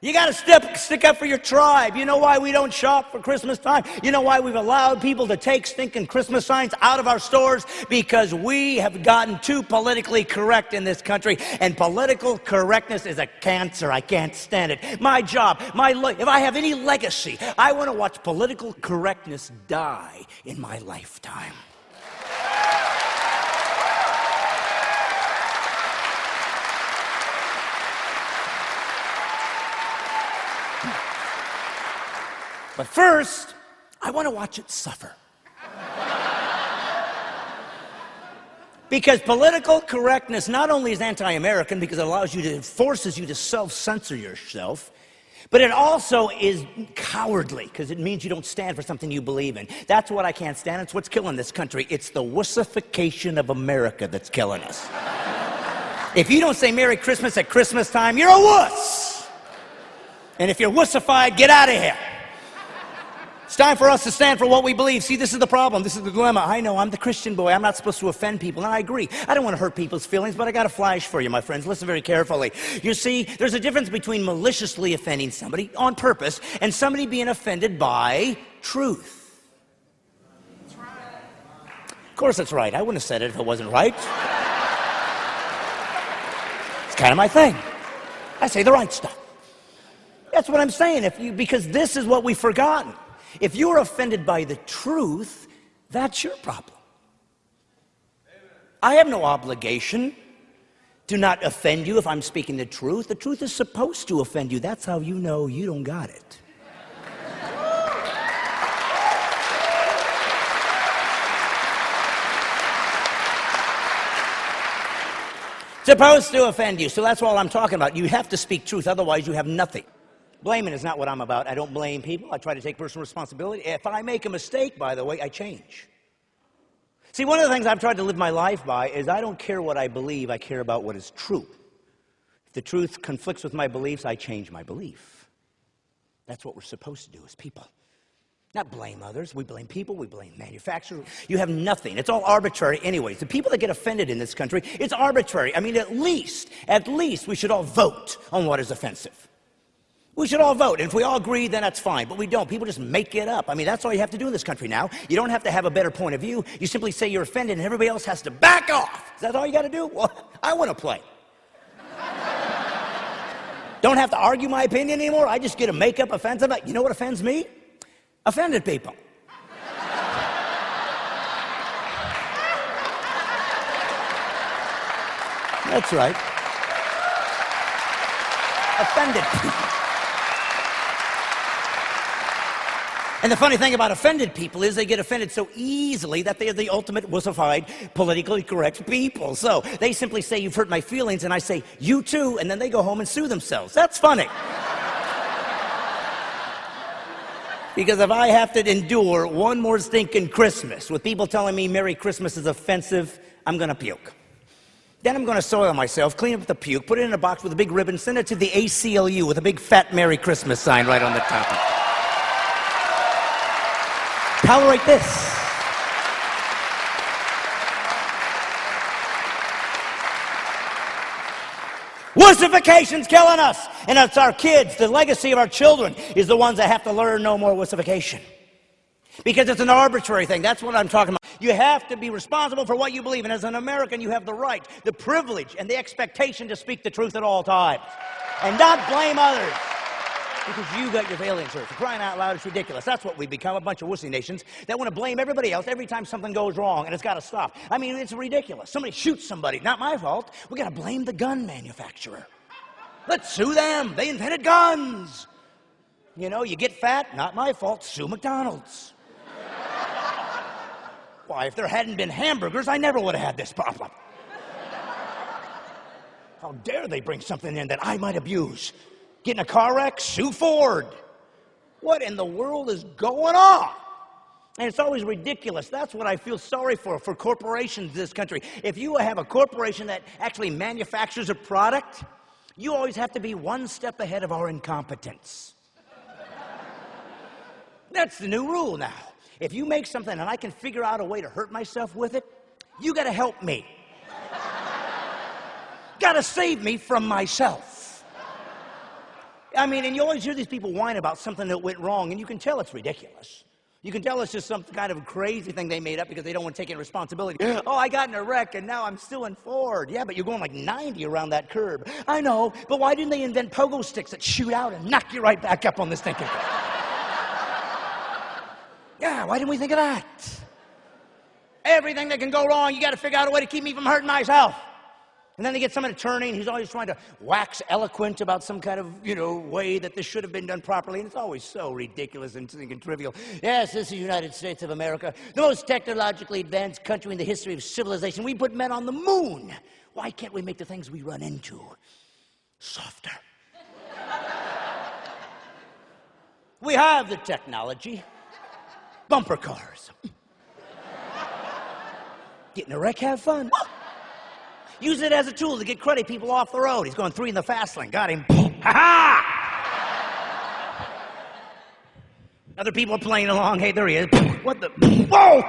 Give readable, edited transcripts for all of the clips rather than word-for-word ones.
You got to stick up for your tribe. You know why we don't shop for Christmas time? You know why we've allowed people to take stinking Christmas signs out of our stores? Because we have gotten too politically correct in this country, and political correctness is a cancer. I can't stand it. My job, if I have any legacy, I want to watch political correctness die in my lifetime. But first, I want to watch it suffer. Because political correctness not only is anti-American because it forces you to self-censor yourself, but it also is cowardly because it means you don't stand for something you believe in. That's what I can't stand. It's what's killing this country. It's the wussification of America that's killing us. If you don't say Merry Christmas at Christmas time, you're a wuss. And if you're wussified, get out of here. It's time for us to stand for what we believe. See, this is the problem. This is the dilemma. I know I'm the Christian boy. I'm not supposed to offend people, and I agree. I don't want to hurt people's feelings, but I got a flash for you, my friends. Listen very carefully. You see, there's a difference between maliciously offending somebody on purpose and somebody being offended by truth. That's right. Of course that's right. I wouldn't have said it if it wasn't right. It's kind of my thing. I say the right stuff. That's what I'm saying. Because this is what we've forgotten. If you're offended by the truth, that's your problem. I have no obligation to not offend you if I'm speaking the truth. The truth is supposed to offend you. That's how you know you don't got it. Supposed to offend you. So that's all I'm talking about. You have to speak truth, otherwise you have nothing. Blaming is not what I'm about. I don't blame people. I try to take personal responsibility. If I make a mistake, by the way, I change. See, one of the things I've tried to live my life by is I don't care what I believe. I care about what is true. If the truth conflicts with my beliefs, I change my belief. That's what we're supposed to do as people. Not blame others. We blame people. We blame manufacturers. You have nothing. It's all arbitrary anyways. The people that get offended in this country, it's arbitrary. I mean, at least we should all vote on what is offensive. We should all vote, and if we all agree, then that's fine, but we don't. People just make it up. I mean, that's all you have to do in this country now. You don't have to have a better point of view. You simply say you're offended, and everybody else has to back off. Is that all you got to do? Well, I want to play. Don't have to argue my opinion anymore. I just get to make up offensive. You know what offends me? Offended people. That's right. Offended people. And the funny thing about offended people is they get offended so easily that they are the ultimate wussified, politically correct people. So they simply say, you've hurt my feelings, and I say, you too, and then they go home and sue themselves. That's funny. Because if I have to endure one more stinking Christmas with people telling me Merry Christmas is offensive, I'm going to puke. Then I'm going to soil myself, clean up the puke, put it in a box with a big ribbon, send it to the ACLU with a big fat Merry Christmas sign right on the top of it. Tolerate this. Wussification's killing us, and it's our kids. The legacy of our children is the ones that have to learn no more wussification. Because it's an arbitrary thing. That's what I'm talking about. You have to be responsible for what you believe, and as an American, you have the right, the privilege, and the expectation to speak the truth at all times, and not blame others. Because you got your feelings hurt. For crying out loud, it's ridiculous. That's what we've become, a bunch of wussy nations that want to blame everybody else every time something goes wrong, and it's got to stop. I mean, it's ridiculous. Somebody shoots somebody. Not my fault. We got to blame the gun manufacturer. Let's sue them. They invented guns. You know, you get fat. Not my fault. Sue McDonald's. Why, if there hadn't been hamburgers, I never would have had this problem. How dare they bring something in that I might abuse? Get in a car wreck, sue Ford. What in the world is going on? And it's always ridiculous. That's what I feel sorry for corporations in this country. If you have a corporation that actually manufactures a product, you always have to be one step ahead of our incompetence. That's the new rule now. If you make something and I can figure out a way to hurt myself with it, you got to help me. Got to save me from myself. I mean, and you always hear these people whine about something that went wrong, and you can tell it's ridiculous. You can tell it's just some kind of crazy thing they made up because they don't want to take any responsibility. Oh, I got in a wreck, and now I'm still in Ford. Yeah, but you're going like 90 around that curb. I know, but why didn't they invent pogo sticks that shoot out and knock you right back up on this thinking? Yeah, why didn't we think of that? Everything that can go wrong, you got to figure out a way to keep me from hurting myself. And then they get some attorney, and he's always trying to wax eloquent about some kind of, way that this should have been done properly. And it's always so ridiculous and trivial. Yes, this is the United States of America, the most technologically advanced country in the history of civilization. We put men on the moon. Why can't we make the things we run into softer? We have the technology. Bumper cars. Get in a wreck, have fun. Use it as a tool to get cruddy people off the road. He's going 3 in the fast lane. Got him. Ha-ha! Other people are playing along. Hey, there he is. What the? Whoa!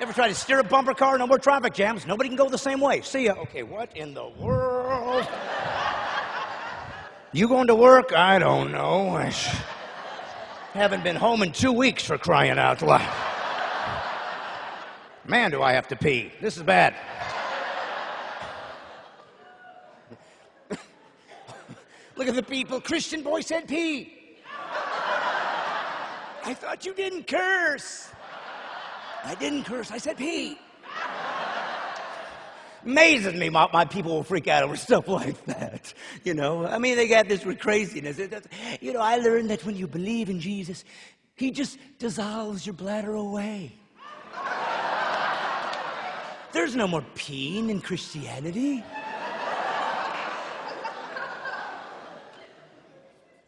Ever try to steer a bumper car? No more traffic jams. Nobody can go the same way. See ya. Okay, what in the world? You going to work? I don't know. I haven't been home in 2 weeks, for crying out loud. Man, do I have to pee. This is bad. Look at the people. Christian boy said pee. I thought you didn't curse. I didn't curse. I said pee. Amazes me my people will freak out over stuff like that. I mean, they got this with craziness. I learned that when you believe in Jesus, he just dissolves your bladder away. There's no more peeing in Christianity.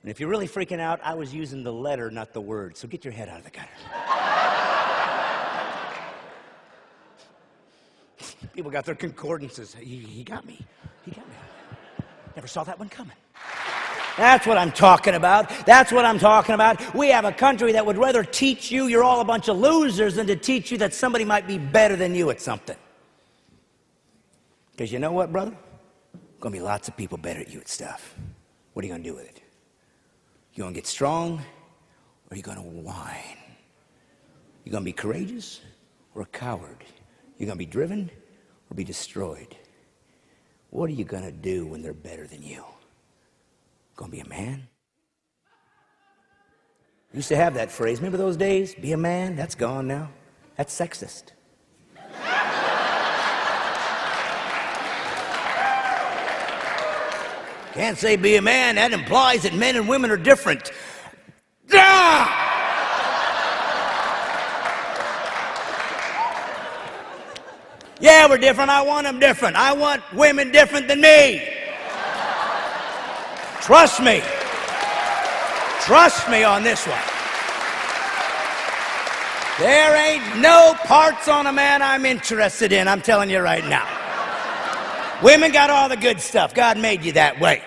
And if you're really freaking out, I was using the letter, not the word. So get your head out of the gutter. People got their concordances. He got me. He got me. Never saw that one coming. That's what I'm talking about. That's what I'm talking about. We have a country that would rather teach you you're all a bunch of losers than to teach you that somebody might be better than you at something. Because you know what, brother? Going to be lots of people better at you at stuff. What are you going to do with it? You going to get strong, or are you going to whine? You going to be courageous or a coward? You going to be driven or be destroyed? What are you going to do when they're better than you? Going to be a man? Used to have that phrase. Remember those days? Be a man? That's gone now. That's sexist. Can't say be a man. That implies that men and women are different. Yeah, we're different. I want them different. I want women different than me. Trust me. Trust me on this one. There ain't no parts on a man I'm interested in, I'm telling you right now. Women got all the good stuff. God made you that way.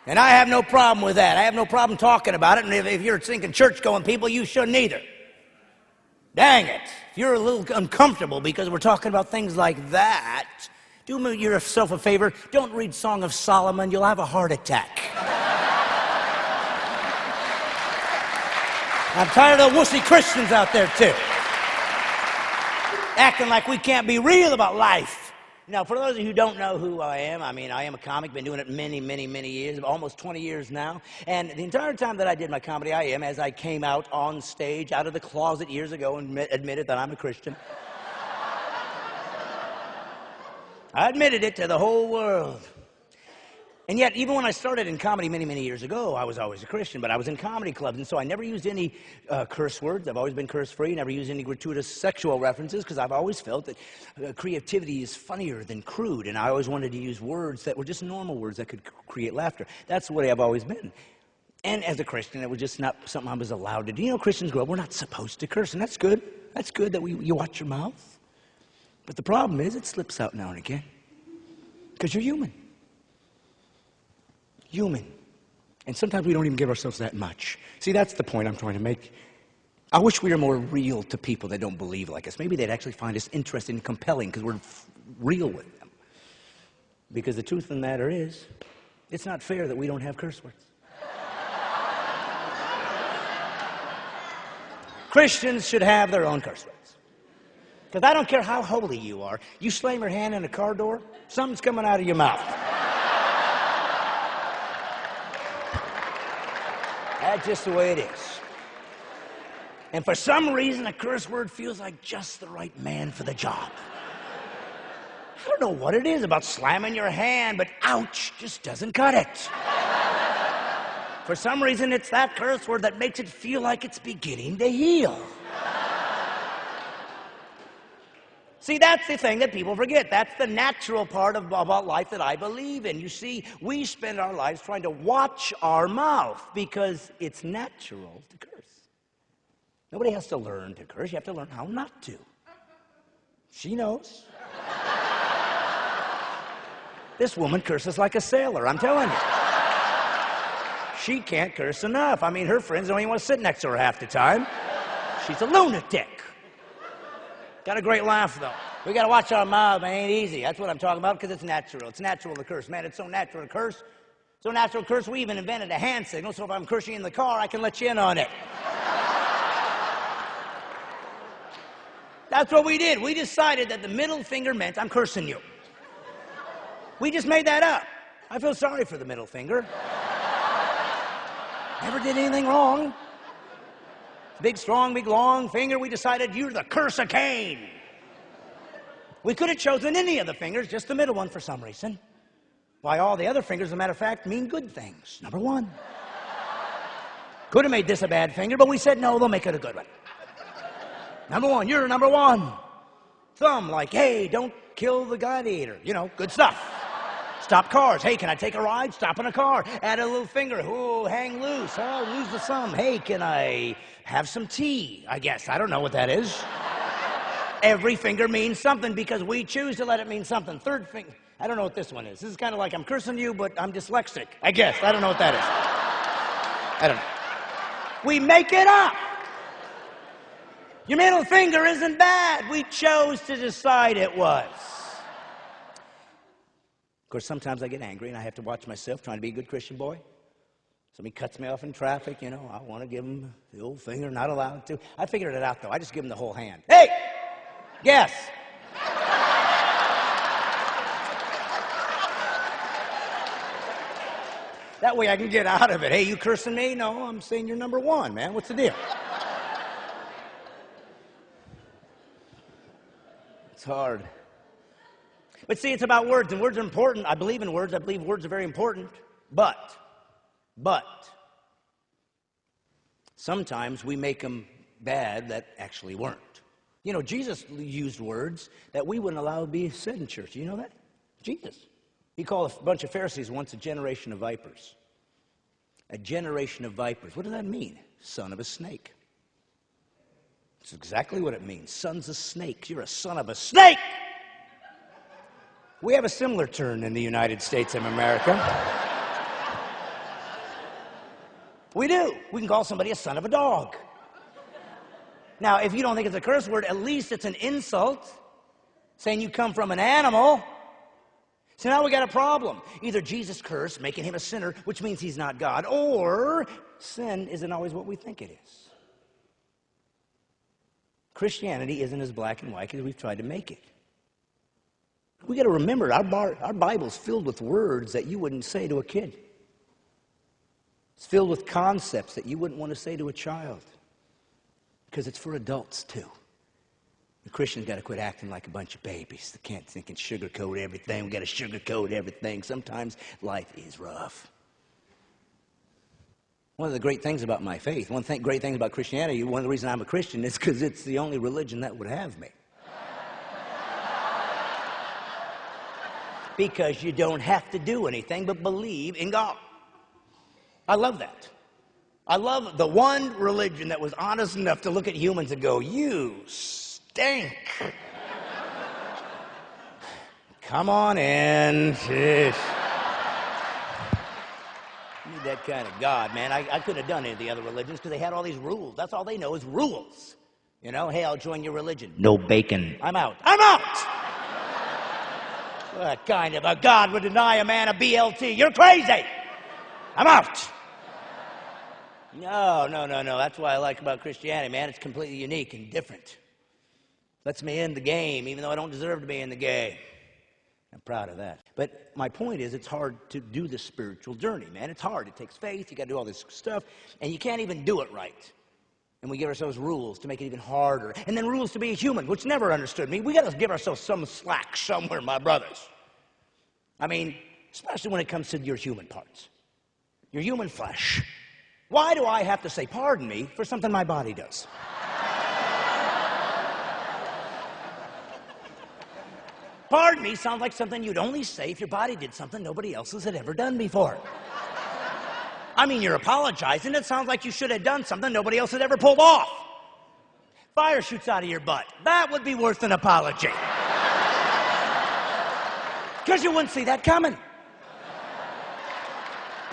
And I have no problem with that. I have no problem talking about it. And if you're thinking church-going people, you shouldn't either. Dang it. If you're a little uncomfortable because we're talking about things like that, do yourself a favor. Don't read Song of Solomon. You'll have a heart attack. I'm tired of Wussy Christians out there, too. Acting like we can't be real about life. Now, for those of you who don't know who I am a comic, been doing it many, many, many years, almost 20 years now. And the entire time that I did my comedy, as I came out on stage, out of the closet years ago and admitted that I'm a Christian. I admitted it to the whole world. And yet, even when I started in comedy many, many years ago, I was always a Christian, but I was in comedy clubs, and so I never used any curse words. I've always been curse-free, never used any gratuitous sexual references, because I've always felt that creativity is funnier than crude, and I always wanted to use words that were just normal words that could create laughter. That's the way I've always been. And as a Christian, it was just not something I was allowed to do. You know, Christians grow up, we're not supposed to curse, and that's good. That's good that you watch your mouth. But the problem is, it slips out now and again, because you're human. Human. And sometimes we don't even give ourselves that much. See, that's the point I'm trying to make. I wish we were more real to people that don't believe like us. Maybe they'd actually find us interesting and compelling because we're real with them. Because the truth of the matter is, it's not fair that we don't have curse words. Christians should have their own curse words. Because I don't care how holy you are, you slam your hand in a car door, something's coming out of your mouth. That's just the way it is. And for some reason, a curse word feels like just the right man for the job. I don't know what it is about slamming your hand, but ouch just doesn't cut it. For some reason, it's that curse word that makes it feel like it's beginning to heal. See, that's the thing that people forget. That's the natural part about life that I believe in. You see, we spend our lives trying to watch our mouth because it's natural to curse. Nobody has to learn to curse. You have to learn how not to. She knows. This woman curses like a sailor, I'm telling you. She can't curse enough. I mean, her friends don't even want to sit next to her half the time. She's a lunatic. Got a great laugh, though. We got to watch our mouth, man. It ain't easy. That's what I'm talking about, because it's natural. It's natural to curse. Man, it's so natural to curse. So natural to curse, we even invented a hand signal, so if I'm cursing in the car, I can let you in on it. That's what we did. We decided that the middle finger meant I'm cursing you. We just made that up. I feel sorry for the middle finger. Never did anything wrong. Big, strong, big, long finger. We decided you're the curse of Cain. We could have chosen any of the fingers, just the middle one for some reason. Why, all the other fingers, as a matter of fact, mean good things. Number one. Could have made this a bad finger, but we said, no, they'll make it a good one. Number one, you're number one. Thumb, like, hey, don't kill the gladiator. You know, good stuff. Stop cars. Hey, can I take a ride? Stop in a car. Add a little finger. Ooh, hang loose. Oh, lose the thumb. Hey, can I have some tea? I guess. I don't know what that is. Every finger means something because we choose to let it mean something. Third finger. I don't know what this one is. This is kind of like I'm cursing you, but I'm dyslexic. I guess. I don't know what that is. I don't know. We make it up. Your middle finger isn't bad. We chose to decide it was. Of course, sometimes I get angry and I have to watch myself trying to be a good Christian boy. Somebody cuts me off in traffic, you know, I want to give them the old finger, not allowed to. I figured it out, though. I just give them the whole hand. Hey! Guess. That way I can get out of it. Hey, you cursing me? No, I'm saying you're number one, man. What's the deal? It's hard. But see, it's about words, and words are important. I believe in words. I believe words are very important. But, sometimes we make them bad that actually weren't. You know, Jesus used words that we wouldn't allow to be said in church. You know that? Jesus. He called a bunch of Pharisees once a generation of vipers. A generation of vipers. What does that mean? Son of a snake. That's exactly what it means. Sons of snakes. You're a son of a snake! We have a similar term in the United States of America. We do. We can call somebody a son of a dog. Now, if you don't think it's a curse word, at least it's an insult, saying you come from an animal. So now we got a problem. Either Jesus cursed, making him a sinner, which means he's not God, or sin isn't always what we think it is. Christianity isn't as black and white as we've tried to make it. We got to remember, our Bible's filled with words that you wouldn't say to a kid. It's filled with concepts that you wouldn't want to say to a child. Because it's for adults, too. The Christians got to quit acting like a bunch of babies. They can't think and sugarcoat everything. We got to sugarcoat everything. Sometimes life is rough. One of the great things about my faith, great thing about Christianity, one of the reasons I'm a Christian is because it's the only religion that would have me. Because you don't have to do anything but believe in God. I love that. I love the one religion that was honest enough to look at humans and go, you stink. Come on in. Need that kind of God, man. I couldn't have done any of the other religions because they had all these rules. That's all they know is rules. You know, hey, I'll join your religion. No bacon. I'm out. I'm out! What kind of a God would deny a man a BLT? You're crazy. I'm out. No. That's what I like about Christianity, man. It's completely unique and different. Lets me in the game, even though I don't deserve to be in the game. I'm proud of that. But my point is, it's hard to do the spiritual journey, man. It's hard. It takes faith. You got to do all this stuff, and you can't even do it right. And we give ourselves rules to make it even harder, and then rules to be a human, which never understood me. We got to give ourselves some slack somewhere, my brothers. I mean, especially when it comes to your human parts, your human flesh. Why do I have to say pardon me for something my body does? Pardon me sounds like something you'd only say if your body did something nobody else had ever done before. I mean, you're apologizing. It sounds like you should have done something nobody else had ever pulled off. Fire shoots out of your butt. That would be worth an apology. Because you wouldn't see that coming.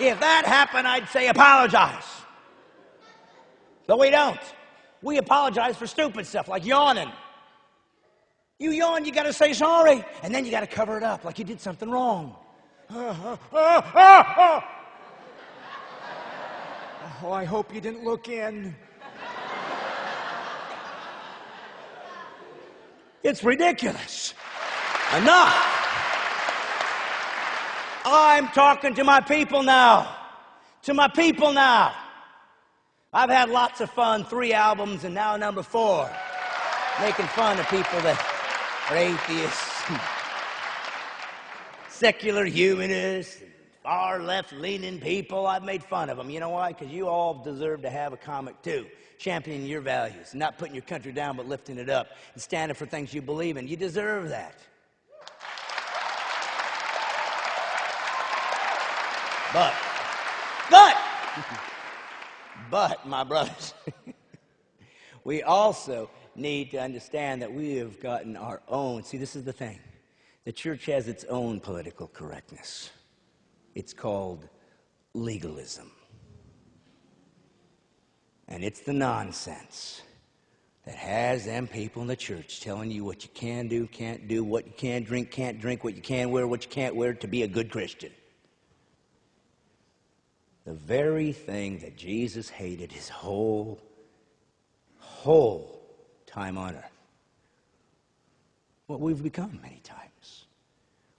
If that happened, I'd say apologize. But we don't. We apologize for stupid stuff like yawning. You yawn, you got to say sorry, and then you got to cover it up like you did something wrong. Oh, I hope you didn't look in. It's ridiculous. Enough. I'm talking to my people now. To my people now. I've had lots of fun, 3 albums, and now number 4. Making fun of people that are atheists, secular humanists, far left-leaning people. I've made fun of them. You know why? Because you all deserve to have a comic too. Championing your values, not putting your country down, but lifting it up and standing for things you believe in. You deserve that. But, my brothers, we also need to understand that we have gotten our own. See, this is the thing. The church has its own political correctness. It's called legalism. And it's the nonsense that has them people in the church telling you what you can do, can't do, what you can drink, can't drink, what you can wear, what you can't wear to be a good Christian. The very thing that Jesus hated his whole time on earth. What we've become many times.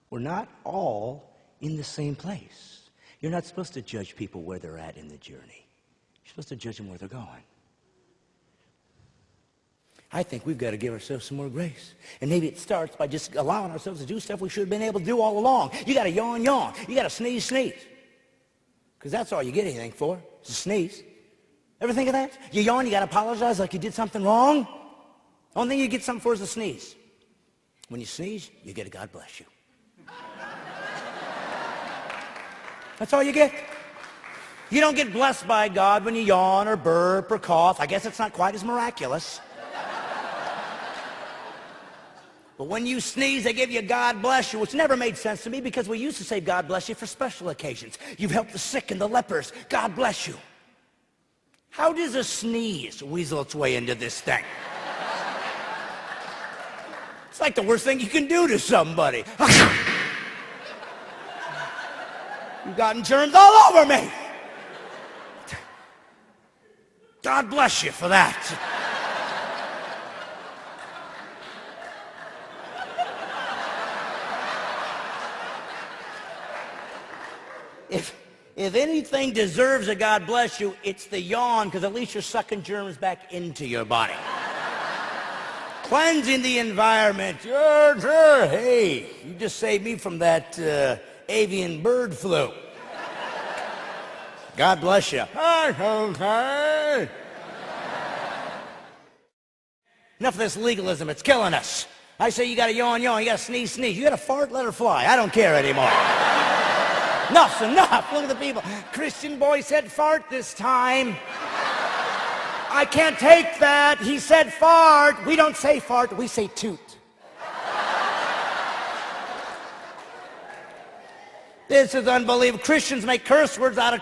We're not all in the same place. You're not supposed to judge people where they're at in the journey. You're supposed to judge them where they're going. I think we've got to give ourselves some more grace. And maybe it starts by just allowing ourselves to do stuff we should have been able to do all along. You got to yawn. You got to sneeze. Because that's all you get anything for, is a sneeze. Ever think of that? You yawn, you got to apologize like you did something wrong. Only thing you get something for is a sneeze. When you sneeze, you get a God bless you. That's all you get. You don't get blessed by God when you yawn or burp or cough. I guess it's not quite as miraculous. But when you sneeze, they give you God bless you, which never made sense to me because we used to say God bless you for special occasions. You've helped the sick and the lepers. God bless you. How does a sneeze weasel its way into this thing? It's like the worst thing you can do to somebody. You've gotten germs all over me. God bless you for that. If anything deserves a God bless you, it's the yawn, because at least you're sucking germs back into your body. Cleansing the environment. Sure. Hey, you just saved me from that avian bird flu. God bless you. Okay. Enough of this legalism. It's killing us. I say you got to yawn. You got to sneeze. You got to fart, let her fly. I don't care anymore. Enough's enough. Look at the people. Christian boy said fart this time. I can't take that. He said fart. We don't say fart. We say toot. This is unbelievable. Christians make curse words out of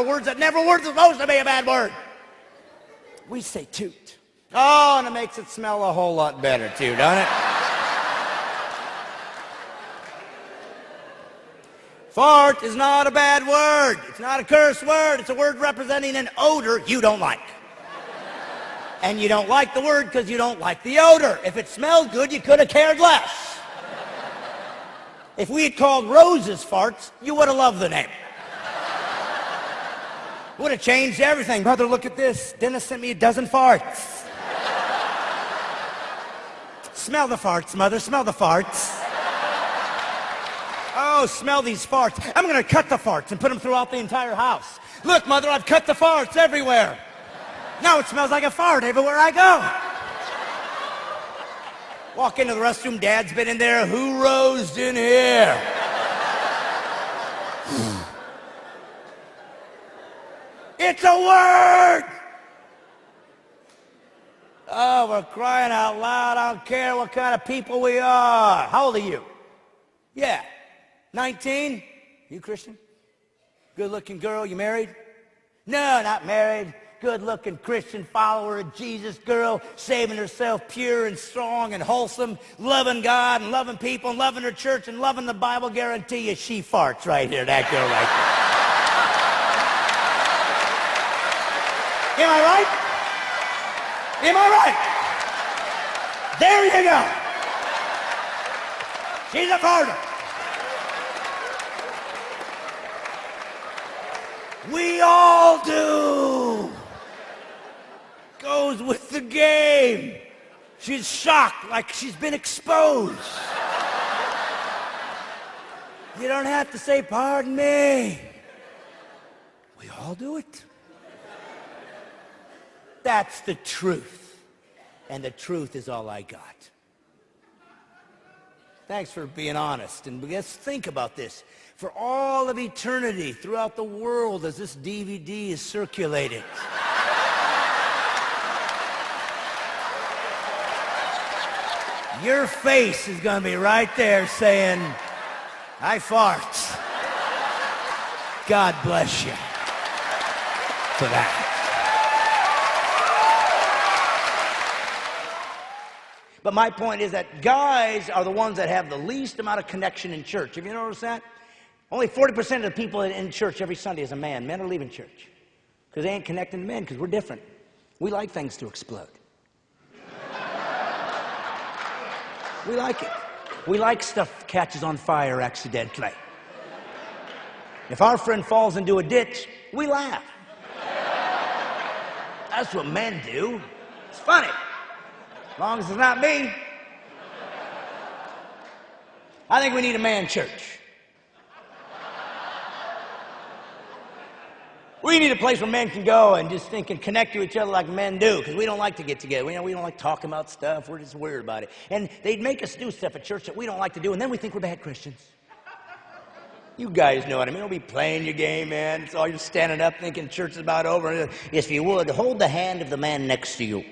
words that never were supposed to be a bad word. We say toot. Oh, and it makes it smell a whole lot better too, doesn't it? Fart is not a bad word. It's not a curse word. It's a word representing an odor you don't like. And you don't like the word because you don't like the odor. If it smelled good, you could have cared less. If we had called roses farts, you would have loved the name. Would have changed everything. Brother, look at this. Dennis sent me a dozen farts. Smell the farts, Mother. Smell the farts. Oh, smell these farts. I'm going to cut the farts and put them throughout the entire house. Look, Mother, I've cut the farts everywhere. Now it smells like a fart everywhere I go. Walk into the restroom, Dad's been in there. Who rosed in here? It's a word! Oh, we're crying out loud. I don't care what kind of people we are. How old are you? Yeah. 19? You Christian? Good-looking girl. You married? No, not married. Good-looking Christian follower of Jesus girl, saving herself pure and strong and wholesome, loving God and loving people and loving her church and loving the Bible. Guarantee you she farts right here, that girl right there. Am I right? Am I right? There you go. She's a farter. We all do. Goes with the game. She's shocked like she's been exposed. You don't have to say, pardon me. We all do it. That's the truth. And the truth is all I got. Thanks for being honest. And let's think about this. For all of eternity throughout the world as this DVD is circulated. Your face is going to be right there saying, I fart. God bless you for that. But my point is that guys are the ones that have the least amount of connection in church. Have you noticed that? Only 40% of the people in church every Sunday is a man. Men are leaving church because they ain't connecting to men because we're different. We like things to explode. We like it. We like stuff catches on fire accidentally. If our friend falls into a ditch, we laugh. That's what men do. It's funny. As long as it's not me. I think we need a man church. We need a place where men can go and just think and connect to each other like men do, because we don't like to get together. We don't like talking about stuff. We're just weird about it. And they'd make us do stuff at church that we don't like to do, and then we think we're bad Christians. You guys know what I mean. Don't be playing your game, man. It's all you're standing up thinking church is about over. If you would, hold the hand of the man next to you.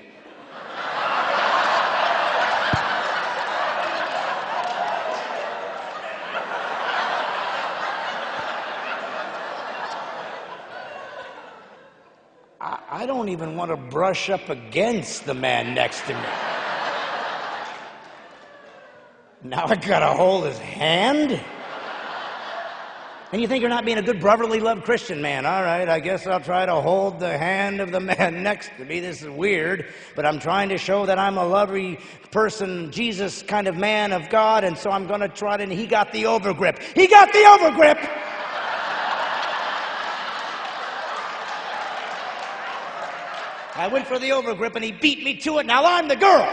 I don't even want to brush up against the man next to me. Now I gotta hold his hand? And you think you're not being a good brotherly love Christian man. All right, I guess I'll try to hold the hand of the man next to me. This is weird, but I'm trying to show that I'm a lovely person, Jesus kind of man of God, and so I'm gonna try to, and he got the overgrip. He got the overgrip! I went for the overgrip and he beat me to it. Now I'm the girl.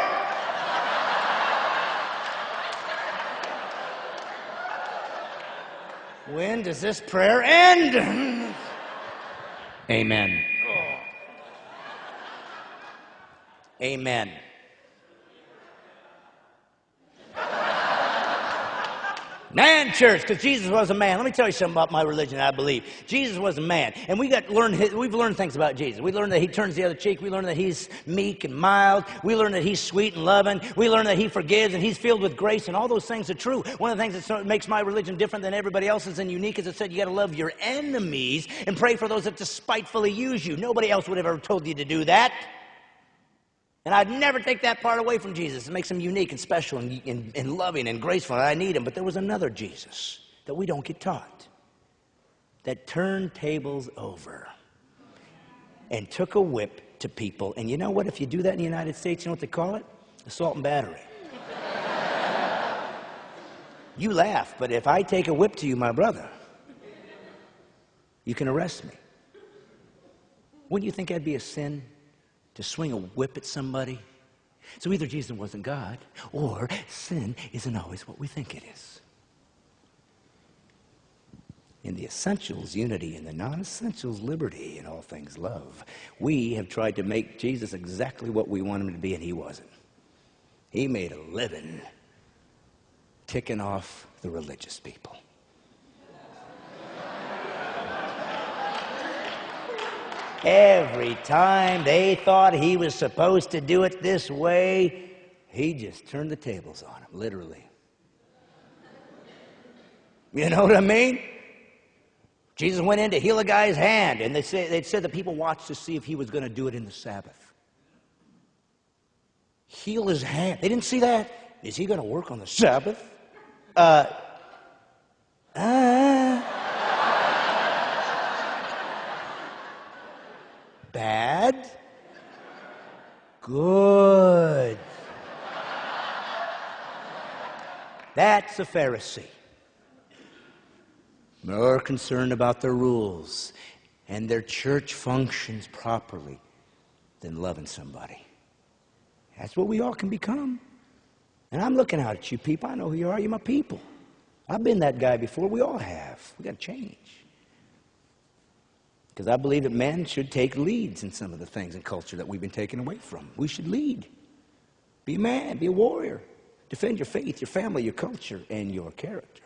When does this prayer end? Amen. Oh. Amen. Man church, because Jesus was a man. Let me tell you something about my religion, I believe. Jesus was a man. And we've learned things about Jesus. We learned that he turns the other cheek. We learned that he's meek and mild. We learned that he's sweet and loving. We learned that he forgives and he's filled with grace, and all those things are true. One of the things that makes my religion different than everybody else's and unique is it said you got to love your enemies and pray for those that despitefully use you. Nobody else would have ever told you to do that. And I'd never take that part away from Jesus. It makes him unique and special and loving and graceful, and I need him. But there was another Jesus that we don't get taught. that turned tables over and took a whip to people. And you know what? If you do that in the United States, you know what they call it? Assault and battery. You laugh, but if I take a whip to you, my brother, you can arrest me. Wouldn't you think that'd be a sin to swing a whip at somebody? So either Jesus wasn't God, or sin isn't always what we think it is. In the essentials, unity. In the non-essentials, liberty. In all things, love. We have tried to make Jesus exactly what we want him to be, and he wasn't. He made a living ticking off the religious people. Every time they thought he was supposed to do it this way, he just turned the tables on them, literally. You know what I mean? Jesus went in to heal a guy's hand, and they'd said the people watched to see if he was going to do it in the Sabbath. Heal his hand. They didn't see that. Is he going to work on the Sabbath? Bad? Good. That's a Pharisee. More concerned about their rules and their church functions properly than loving somebody. That's what we all can become. And I'm looking out at you people. I know who you are. You're my people. I've been that guy before. We all have. We got to change. Because I believe that men should take leads in some of the things in culture that we've been taken away from. We should lead. Be a man. Be a warrior. Defend your faith, your family, your culture, and your character.